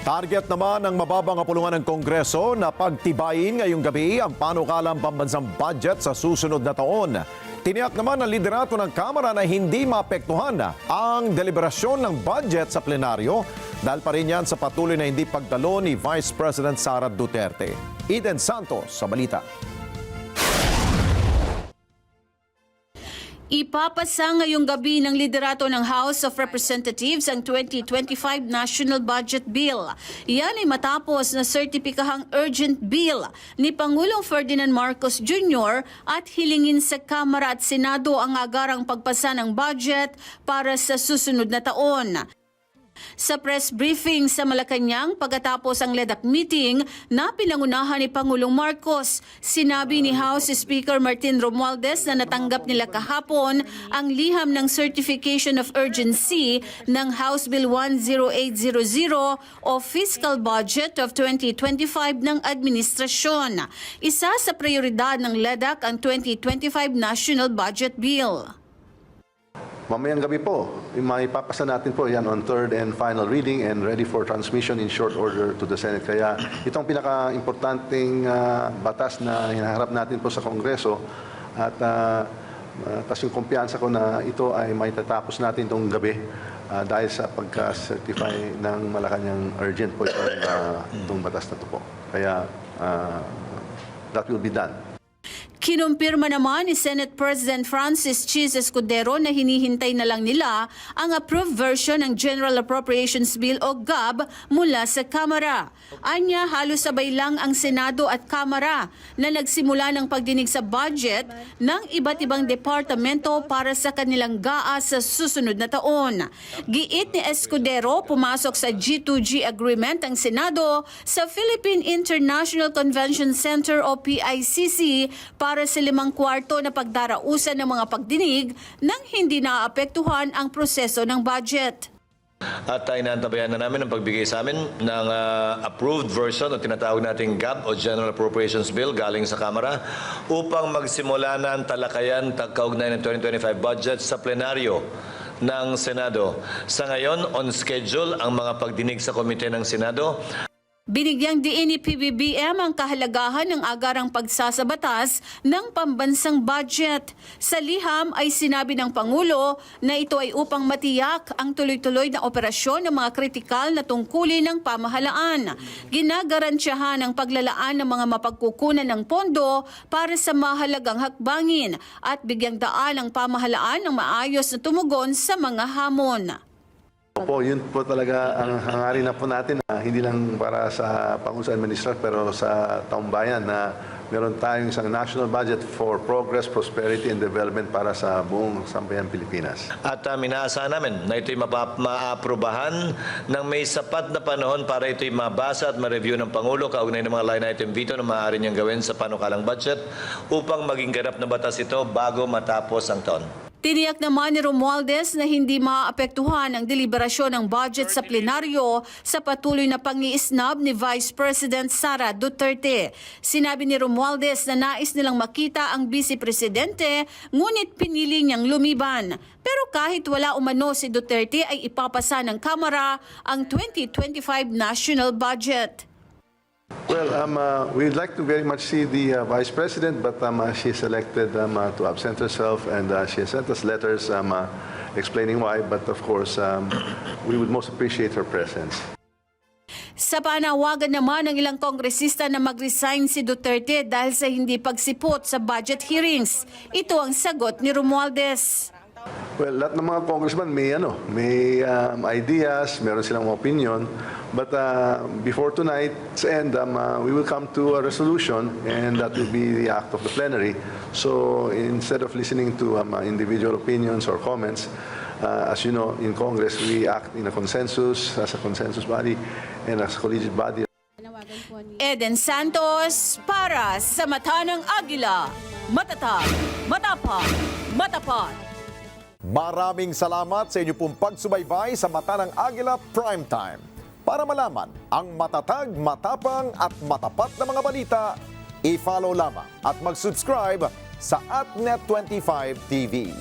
Target naman ng mababang kapulungan ng Kongreso na pagtibayin ngayong gabi ang panukalang pambansang budget sa susunod na taon. Tiniyak naman ng liderato ng Kamara na hindi maapektuhan ang deliberasyon ng budget sa plenaryo dahil pa rin yan sa patuloy na hindi pagtalo ni Vice President Sara Duterte. Eden Santos sa balita. Ipapasa ngayong gabi ng liderato ng House of Representatives ang 2025 National Budget Bill. Yan ay matapos na sertipikahang urgent bill ni Pangulong Ferdinand Marcos Jr. at hilingin sa Kamara at Senado ang agarang pagpasa ng budget para sa susunod na taon. Sa press briefing sa Malacanang pagkatapos ang LEDAC meeting na pinangunahan ni Pangulong Marcos, sinabi ni House Speaker Martin Romualdez na natanggap nila kahapon ang liham ng Certification of Urgency ng House Bill 10800 o Fiscal Budget of 2025 ng administrasyon. Isa sa prioridad ng LEDAC ang 2025 National Budget Bill. Mamayang gabi po, maipapasa natin po yan on third and final reading and ready for transmission in short order to the Senate. Kaya itong pinaka-importanting batas na hinaharap natin po sa Kongreso at tas yung kumpiyansa ko na ito ay maitatapos natin itong gabi dahil sa pagka-certify ng Malacanang urgent po itong batas na ito po. Kaya that will be done. Kinumpirma naman ni Senate President Francis Chis Escudero na hinihintay na lang nila ang approved version ng General Appropriations Bill o GAB mula sa Kamara. Anya, halos sabay lang ang Senado at Kamara na nagsimula ng pagdinig sa budget ng iba't ibang departamento para sa kanilang GAA sa susunod na taon. Giit ni Escudero, pumasok sa G2G agreement ang Senado sa Philippine International Convention Center o PICC para sa 5/4 na pagdarausan ng mga pagdinig nang hindi naapektuhan ang proseso ng budget. At inaantabayan na namin ang pagbigay sa amin ng approved version o tinatawag nating GAB o General Appropriations Bill galing sa Kamara upang magsimula na ang talakayan kaugnay ng 2025 budget sa plenaryo ng Senado. Sa ngayon, on schedule ang mga pagdinig sa komite ng Senado. Binigyang diin ni PBBM ang kahalagahan ng agarang pagsasabatas ng pambansang budget. Sa liham ay sinabi ng Pangulo na ito ay upang matiyak ang tuloy-tuloy na operasyon ng mga kritikal na tungkulin ng pamahalaan. Ginagarantiyahan ang paglalaan ng mga mapagkukunan ng pondo para sa mahalagang hakbangin at bigyang daan ang pamahalaan ng maayos na tumugon sa mga hamon. Opo, yun po talaga ang hangarin na po natin, hindi lang para sa Pangulo sa Administrasyon pero sa taong bayan na meron tayong isang national budget for progress, prosperity and development para sa buong sambayan Pilipinas. At minaasahan namin na ito'y maaprubahan ng may sapat na panahon para ito'y mabasa at ma-review ng Pangulo kaugnay ng mga line item veto na maaari niyang gawin sa panukalang budget upang maging ganap na batas ito bago matapos ang taon. Tiniyak naman ni Romualdez na hindi maaapektuhan ang deliberasyon ng budget sa plenaryo sa patuloy na pangiisnab ni Vice President Sara Duterte. Sinabi ni Romualdez na nais nilang makita ang Vice Presidente ngunit pinili niyang lumiban. Pero kahit wala umano si Duterte ay ipapasa ng Kamara ang 2025 national budget. Well, we'd like to very much see the Vice President, but she selected to absent herself and she has sent us letters explaining why, but of course, we would most appreciate her presence. Sa panawagan naman ng ilang kongresista na mag-resign si Duterte dahil sa hindi pagsipot sa budget hearings. Ito ang sagot ni Romualdez. Well, lahat ng mga congressman may ideas, meron silang opinion, but before tonight's end, we will come to a resolution and that will be the act of the plenary. So instead of listening to individual opinions or comments, as you know, in Congress, we act in a consensus, as a consensus body and as a collegiate body. Eden Santos para sa Mata ng Agila. Matatag, matapang, matapat. Maraming salamat sa inyo pong pagsubaybay sa Mata ng Agila Primetime. Para malaman ang matatag, matapang at matapat na mga balita, i-follow lamang at mag-subscribe sa @Net25 TV.